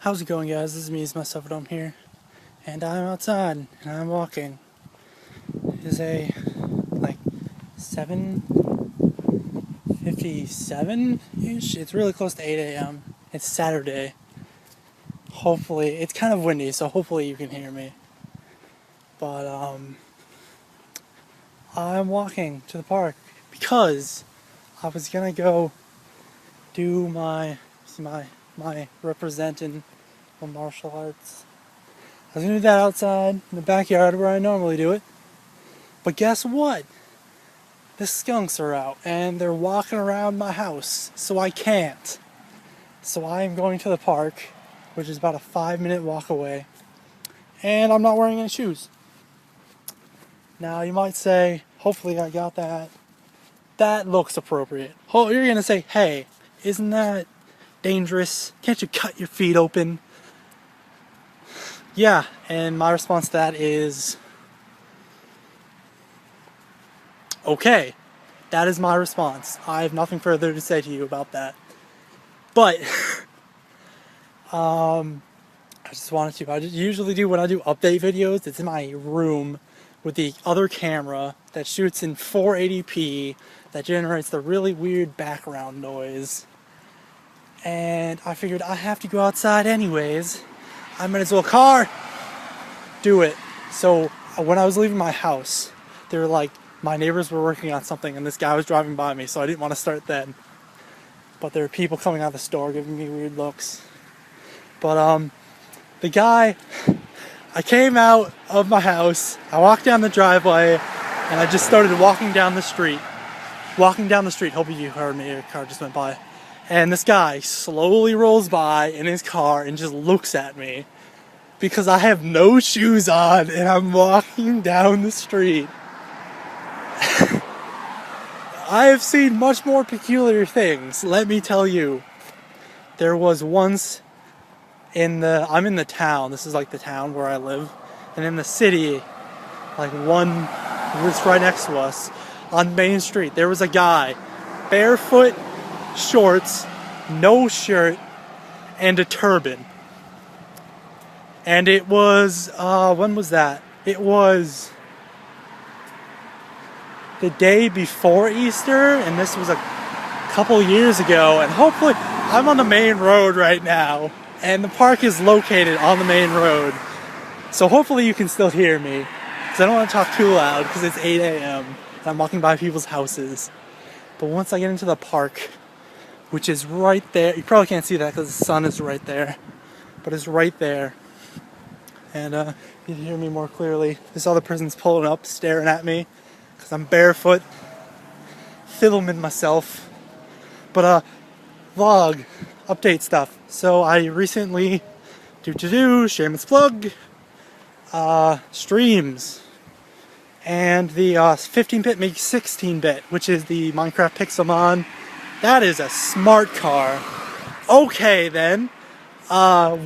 How's it going, guys? This is me, myself at home here, and I'm outside and I'm walking. It is like 7:57-ish. It's really close to 8 a.m. It's Saturday. Hopefully, it's kind of windy, so hopefully you can hear me. But I'm walking to the park because I was gonna go do my representing martial arts. I was gonna do that outside in the backyard where I normally do it. But guess what? The skunks are out and they're walking around my house, so I can't. So I am going to the park, which is about a 5-minute walk away, and I'm not wearing any shoes. Now you might say, hopefully I got that. That looks appropriate. Oh, you're gonna say, hey, isn't that dangerous? Can't you cut your feet open? Yeah, and my response to that is, okay. That is my response. I have nothing further to say to you about that. But, I just wanted to. I usually do when I do update videos, it's in my room with the other camera that shoots in 480p that generates the really weird background noise. And I figured I have to go outside anyways. I might as well do it. So when I was leaving my house, they were like, my neighbors were working on something and this guy was driving by me, so I didn't want to start then. But there were people coming out of the store giving me weird looks. But the guy, I came out of my house, I walked down the driveway, and I just started walking down the street. Hoping you heard me, a car just went by. And this guy slowly rolls by in his car and just looks at me because I have no shoes on and I'm walking down the street. I have seen much more peculiar things, let me tell you. There was once I'm in the town, this is like the town where I live, and in the city, like one was right next to us, on Main Street, there was a guy, barefoot, shorts, no shirt, and a turban. And it was, when was that? It was the day before Easter, and this was a couple years ago, and hopefully, I'm on the main road right now, and the park is located on the main road, so hopefully you can still hear me, because I don't want to talk too loud, because it's 8 a.m., and I'm walking by people's houses. But once I get into the park, which is right there, you probably can't see that because the sun is right there, but it's right there, and you can hear me more clearly. This other person's pulling up, staring at me, because I'm barefoot, filming myself. But vlog, update stuff. So I recently, shameless plug, streams. And the 15-bit makes 16-bit, which is the Minecraft Pixelmon. That is a smart car. Okay then,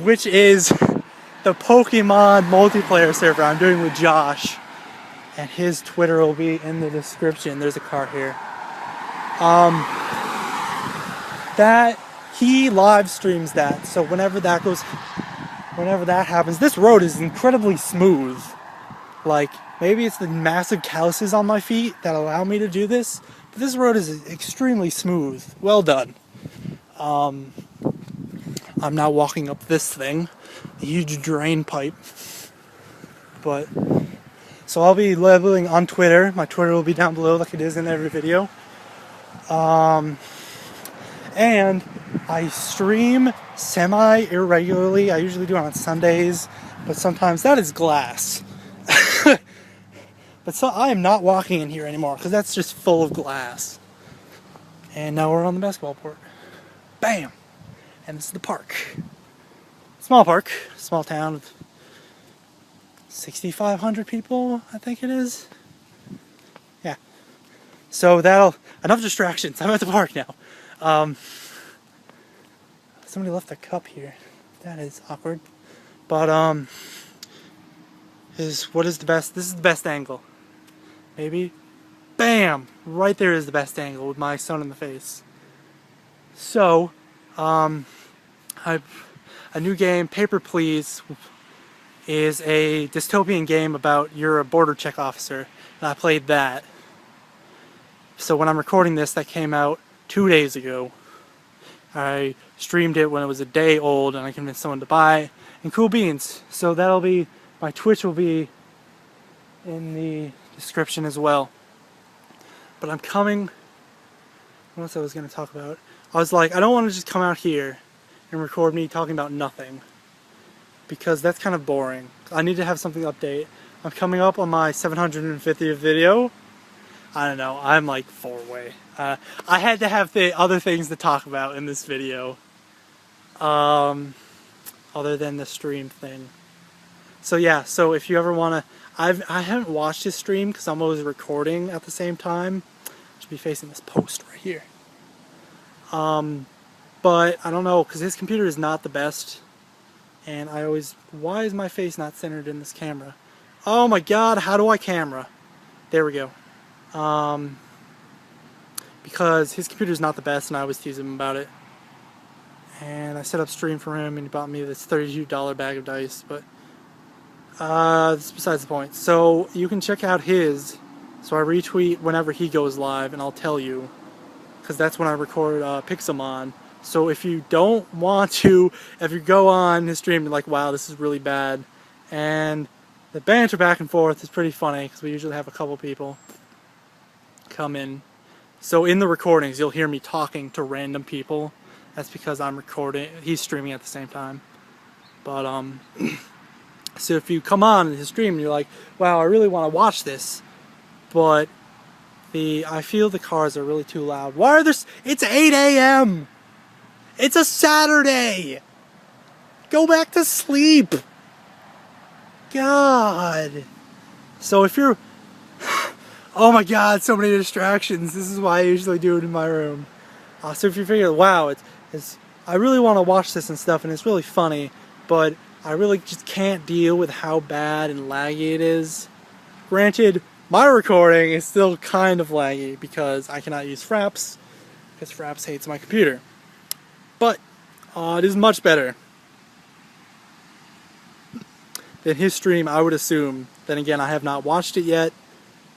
which is the Pokemon multiplayer server I'm doing with Josh. And his Twitter will be in the description. There's a car here. That he live streams that, so whenever that happens, this road is incredibly smooth. Like, maybe it's the massive calluses on my feet that allow me to do this, but this road is extremely smooth. Well done. I'm now walking up this thing, a huge drain pipe. But so I'll be leveling on Twitter. My Twitter will be down below like it is in every video. And I stream semi-irregularly. I usually do it on Sundays, but sometimes that is glass. But so I am not walking in here anymore because that's just full of glass. And now we're on the basketball court. Bam! And this is the park. Small park, small town with 6,500 people, I think it is. Yeah. So enough distractions. I'm at the park now. Somebody left a cup here. That is awkward. But this is the best angle. Maybe. Bam! Right there is the best angle with my son in the face. So, a new game, Paper Please, is a dystopian game about you're a border check officer, and I played that. So when I'm recording this, that came out 2 days ago. I streamed it when it was a day old, and I convinced someone to buy, and cool beans. So that'll be, my Twitch will be in the description as well. But I'm coming, what else I was going to talk about? I was like, I don't want to just come out here and record me talking about nothing, because that's kind of boring. I need to have something to update. I'm coming up on my 750th video. I don't know, I'm like 4 away. I had to have the other things to talk about in this video, other than the stream thing. So yeah, so if you ever want to, I haven't watched his stream because I'm always recording at the same time. I should be facing this post right here. But I don't know, because his computer is not the best, and I always, why is my face not centered in this camera? Oh my god, how do I camera? There we go. Because his computer is not the best, and I always tease him about it. And I set up stream for him, and he bought me this $32 bag of dice, but that's besides the point. So you can check out his, so I retweet whenever he goes live, and I'll tell you, because that's when I record Pixelmon. So if you don't want to, if you go on his stream and you're like, wow, this is really bad, and the banter back and forth is pretty funny, because we usually have a couple people come in. So in the recordings, you'll hear me talking to random people. That's because I'm recording, he's streaming at the same time. But, so if you come on his stream and you're like, wow, I really want to watch this, but I feel the cars are really too loud. Why are there, it's 8 a.m. It's a Saturday. Go back to sleep. God. So if you're, oh my god, so many distractions. This is why I usually do it in my room. So if you figure, wow, I really want to watch this and stuff, and it's really funny, but I really just can't deal with how bad and laggy it is. Granted, my recording is still kind of laggy because I cannot use Fraps, because Fraps hates my computer. But it is much better than his stream, I would assume. Then again, I have not watched it yet,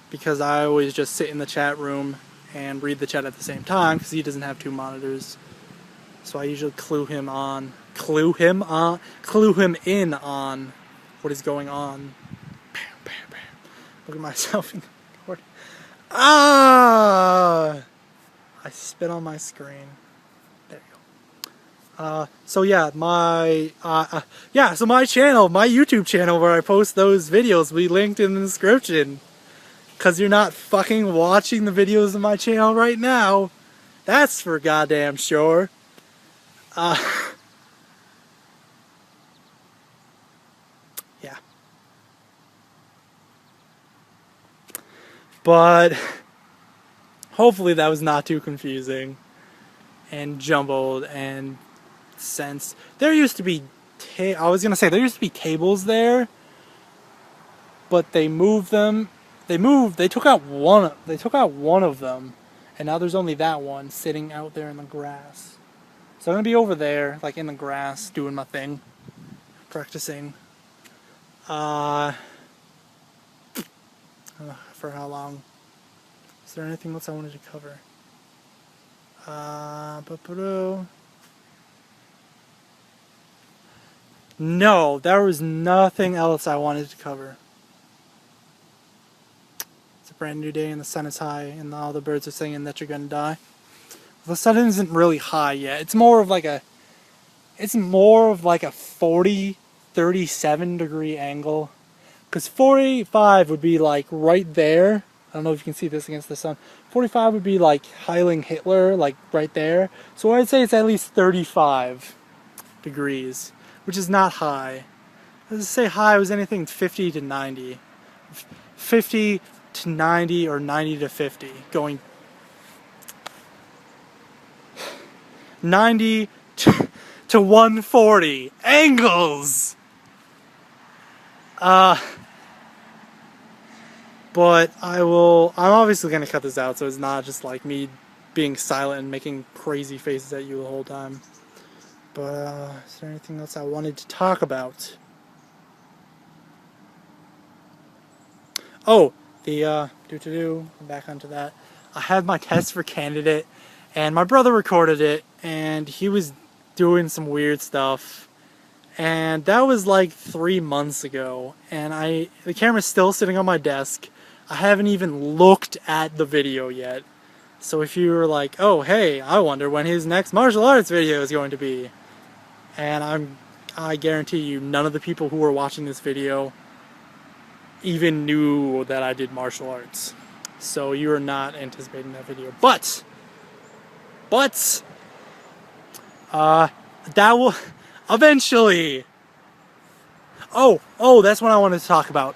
because I always just sit in the chat room and read the chat at the same time, because he doesn't have 2 monitors. So I usually clue him in on what is going on. Look at myself in the recording. Ah! I spit on my screen. There you go. So yeah, so my channel, my YouTube channel where I post those videos, will be linked in the description. Because you're not fucking watching the videos of my channel right now. That's for goddamn sure. Yeah. But hopefully that was not too confusing and jumbled and sense. There used to be, I was gonna say there used to be tables there, but they moved them. They took out one of them, and now there's only that one sitting out there in the grass. So I'm gonna be over there, like in the grass, doing my thing, practicing. For how long? Is there anything else I wanted to cover? No, there was nothing else I wanted to cover. It's a brand new day and the sun is high and all the birds are singing that you're gonna die. The sun isn't really high yet. It's more of like a 40, 37 degree angle. Because 45 would be like right there. I don't know if you can see this against the sun. 45 would be like Heiling Hitler, like right there. So I'd say it's at least 35 degrees, which is not high. Let's say high was anything 50 to 90. 50 to 90 or 90 to 50. Going 90 to 140. Angles! But I'm obviously going to cut this out so it's not just like me being silent and making crazy faces at you the whole time. But is there anything else I wanted to talk about? Oh, the back onto that. I had my test for candidate, and my brother recorded it, and he was doing some weird stuff. And that was like 3 months ago, and the camera's still sitting on my desk. I haven't even looked at the video yet. So if you were like, oh hey, I wonder when his next martial arts video is going to be, and I guarantee you none of the people who are watching this video even knew that I did martial arts. So you are not anticipating that video. But that will eventually. Oh, that's what I wanted to talk about.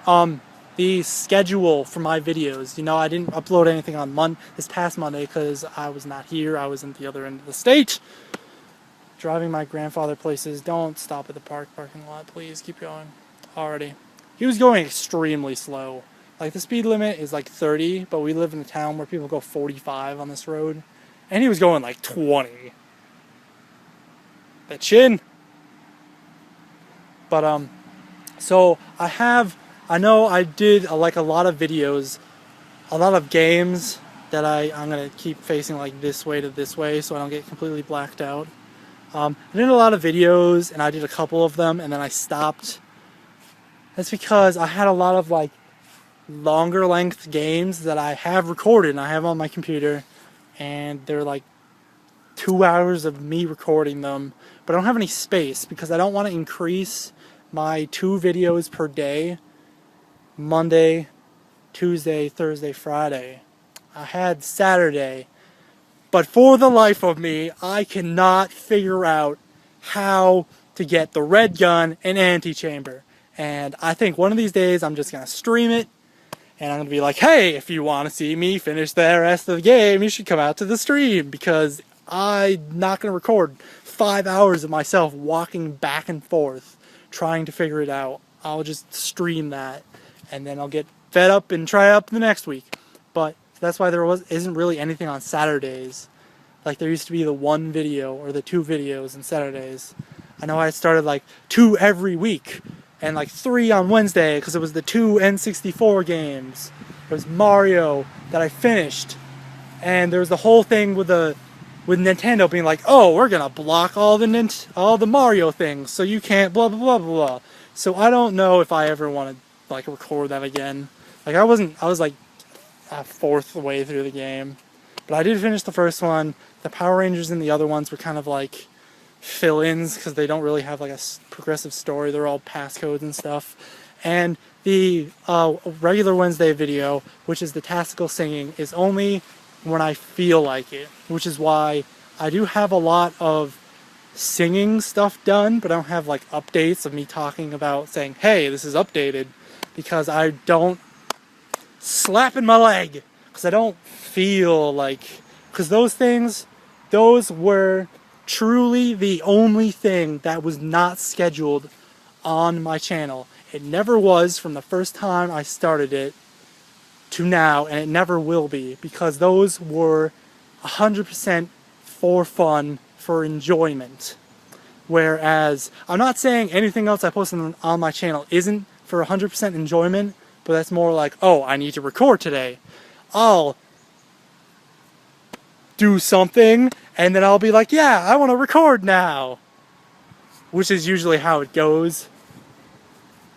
The schedule for my videos. You know, I didn't upload anything on this past Monday because I was not here. I was in the other end of the state, driving my grandfather places. Don't stop at the parking lot, please. Keep going. Already. He was going extremely slow. Like, the speed limit is like 30, but we live in a town where people go 45 on this road. And he was going like 20. That chin. But, so I know I did like a lot of videos, a lot of games that I'm going to keep facing like this way to this way so I don't get completely blacked out. I did a lot of videos, and I did a couple of them, and then I stopped. That's because I had a lot of like longer length games that I have recorded and I have on my computer, and they're like 2 hours of me recording them, but I don't have any space because I don't want to increase my 2 videos per day, Monday, Tuesday, Thursday, Friday. I had Saturday, but for the life of me, I cannot figure out how to get the red gun and antechamber. And I think one of these days I'm just going to stream it, and I'm going to be like, hey, if you want to see me finish the rest of the game, you should come out to the stream, because I'm not going to record 5 hours of myself walking back and forth trying to figure it out. I'll just stream that, and then I'll get fed up and try up the next week. But that's why isn't really anything on Saturdays. Like, there used to be the 1 video or the 2 videos on Saturdays. I know I started like 2 every week, and like 3 on Wednesday, because it was the 2 N64 games. There was Mario that I finished, and there was the whole thing with Nintendo being like, oh, we're gonna block all the Mario things, so you can't blah blah blah blah blah. So I don't know if I ever want to like record that again. Like, I was like a fourth the way through the game, but I did finish the first one. The Power Rangers and the other ones were kind of like fill-ins because they don't really have like a progressive story. They're all passcodes and stuff. And the regular Wednesday video, which is the tactical singing, is only when I feel like it, which is why I do have a lot of singing stuff done, but I don't have like updates of me talking about saying, hey, this is updated, because I don't slap in my leg, because I don't feel like, because those were truly the only thing that was not scheduled on my channel. It never was from the first time I started it to now, and it never will be, because those were 100% for fun, for enjoyment. Whereas, I'm not saying anything else I post on my channel isn't for 100% enjoyment, but that's more like, oh, I need to record today. I'll do something, and then I'll be like, yeah, I want to record now. Which is usually how it goes,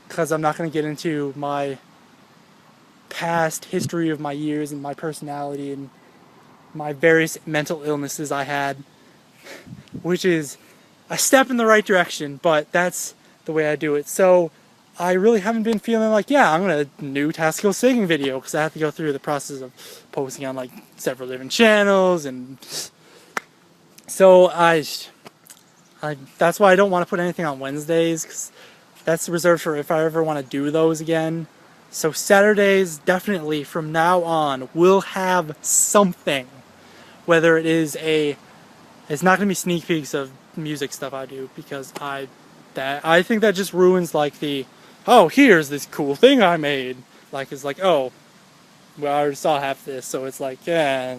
because I'm not going to get into my past history of my years and my personality and my various mental illnesses I had, which is a step in the right direction, but that's the way I do it. So I really haven't been feeling like, yeah, I'm going to new tactical singing video, because I have to go through the process of posting on like several different channels, and so that's why I don't want to put anything on Wednesdays, because that's reserved for if I ever want to do those again. So Saturdays, definitely from now on, will have something. Whether it is it's not going to be sneak peeks of music stuff I do, because I think that just ruins like oh, here's this cool thing I made. Like, it's like, oh, well, I already saw half this, so it's like, yeah.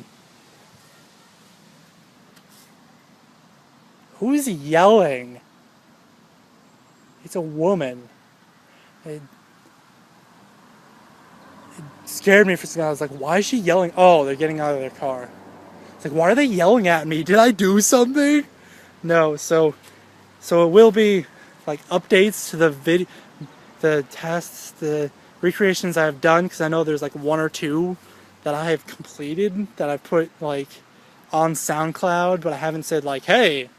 Who's yelling? It's a woman. It scared me for a second. I was like, why is she yelling? Oh, they're getting out of their car. It's like, why are they yelling at me? Did I do something? No, so it will be like updates to the tests, the recreations I've done, because I know there's like one or two that I have completed that I've put like on SoundCloud, but I haven't said like, hey,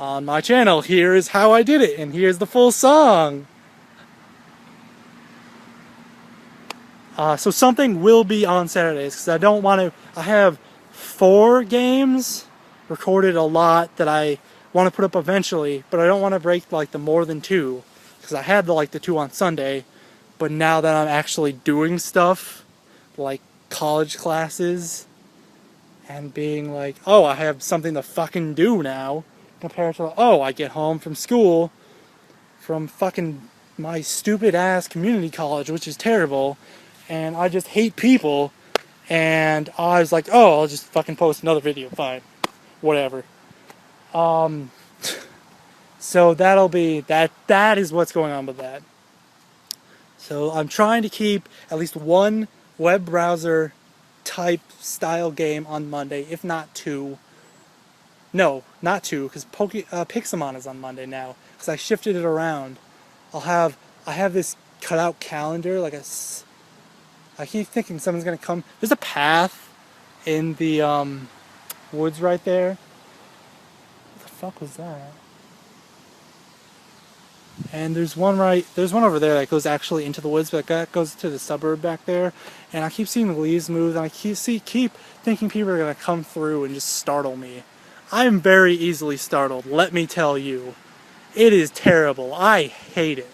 on my channel, here is how I did it, and here's the full song. So something will be on Saturdays, because I don't want to. I have 4 games recorded a lot that I want to put up eventually, but I don't want to break like the more than 2, because I had the 2 on Sunday, but now that I'm actually doing stuff like college classes and being like, oh, I have something to fucking do now, compared to, oh, I get home from school from fucking my stupid ass community college, which is terrible, and I just hate people, and I was like, oh, I'll just fucking post another video, fine, whatever. So that'll be, that is what's going on with that. So I'm trying to keep at least one web browser type style game on Monday, if not 2. No, not 2, because Pixelmon is on Monday now, because I shifted it around. I have this cutout calendar, like I keep thinking someone's gonna come. There's a path in the woods right there. What the fuck was that? And there's one over there that goes actually into the woods, but that goes to the suburb back there. And I keep seeing the leaves move, and I keep thinking people are gonna come through and just startle me. I am very easily startled, let me tell you. It is terrible. I hate it.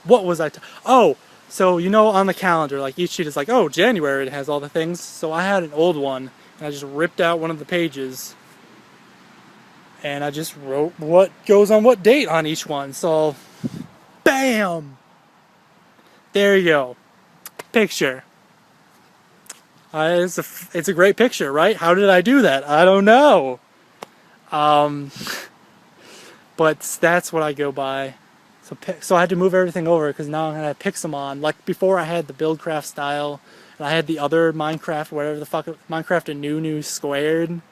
What was I? Oh, so you know on the calendar, like each sheet is like, oh, January, it has all the things. So I had an old one, and I just ripped out one of the pages, and I just wrote what goes on what date on each one. So, bam! There you go. Picture. It's a great picture, right? How did I do that? I don't know. But that's what I go by. So I had to move everything over, because now I'm going to have Pixelmon. Like before I had the Buildcraft style, and I had the other Minecraft, whatever the fuck, Minecraft A New Squared.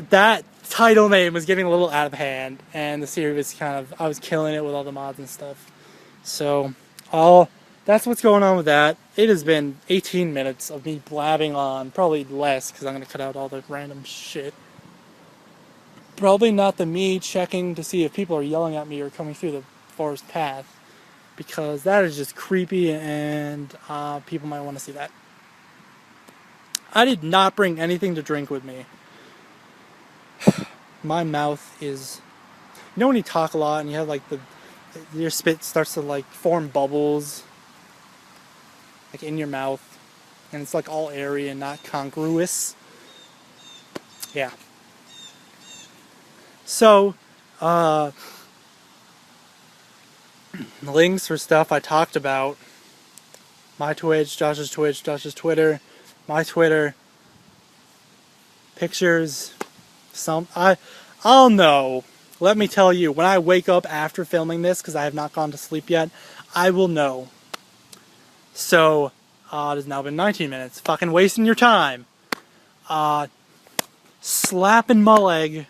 That title name was getting a little out of hand, and the series was I was killing it with all the mods and stuff. So, that's what's going on with that. It has been 18 minutes of me blabbing on, probably less, because I'm going to cut out all the random shit. Probably not the me checking to see if people are yelling at me or coming through the forest path, because that is just creepy, and people might want to see that. I did not bring anything to drink with me. My mouth is... You know when you talk a lot and you have like your spit starts to like form bubbles like in your mouth, and it's like all airy and not congruous? Yeah. So, links for stuff I talked about. My Twitch, Josh's Twitter, my Twitter, pictures, I'll know. Let me tell you, when I wake up after filming this, because I have not gone to sleep yet, I will know. So, it has now been 19 minutes. Fucking wasting your time. Slapping my leg.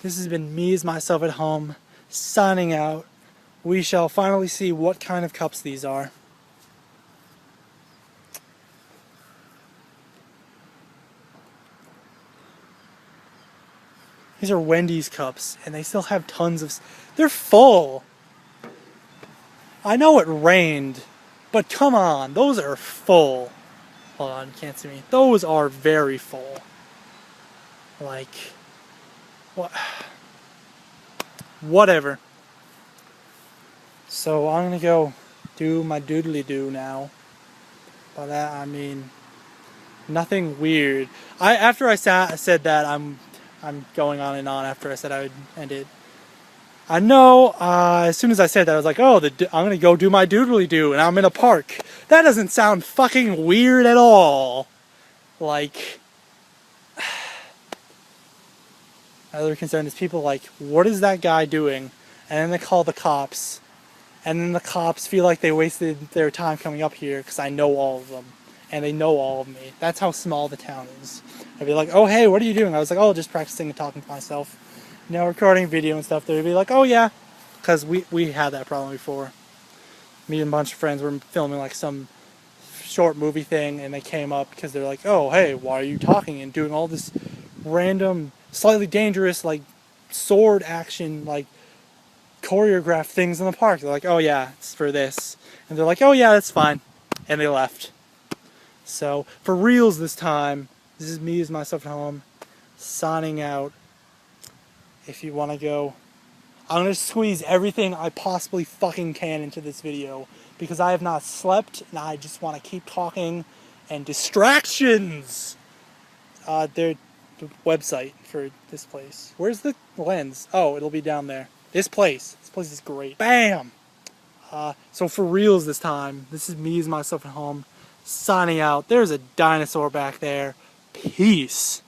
This has been me as myself at home, signing out. We shall finally see what kind of cups these are. These are Wendy's cups, and they still have tons of... They're full! I know it rained, but come on, those are full. Hold on, you can't see me. Those are very full. Like... what? Whatever. So I'm gonna go do my doodly-doo now. By that I mean nothing weird. After I said that, I'm going on and on after I said I would end it. I know, as soon as I said that, I was like, oh, I'm gonna go do my doodly-doo, and I'm in a park. That doesn't sound fucking weird at all. Like, My other concern is people like, what is that guy doing? And then they call the cops. And then the cops feel like they wasted their time coming up here because I know all of them. And they know all of me. That's how small the town is. I'd be like, oh, hey, what are you doing? I was like, oh, just practicing and talking to myself. You know, recording video and stuff. They'd be like, oh, yeah. Because we had that problem before. Me and a bunch of friends were filming like some short movie thing, and they came up because they're like, oh, hey, why are you talking and doing all this random, slightly dangerous, like, sword action, like, choreographed things in the park? They're like, oh, yeah, it's for this. And they're like, oh, yeah, that's fine. And they left. So, for reals this time, this is me as myself at home, signing out. If you want to go, I'm going to squeeze everything I possibly fucking can into this video because I have not slept and I just want to keep talking. And distractions! They're the website for this place. Where's the lens? Oh, it'll be down there. This place is great. Bam! So for reals this time, this is me as myself at home, signing out. There's a dinosaur back there. Peace.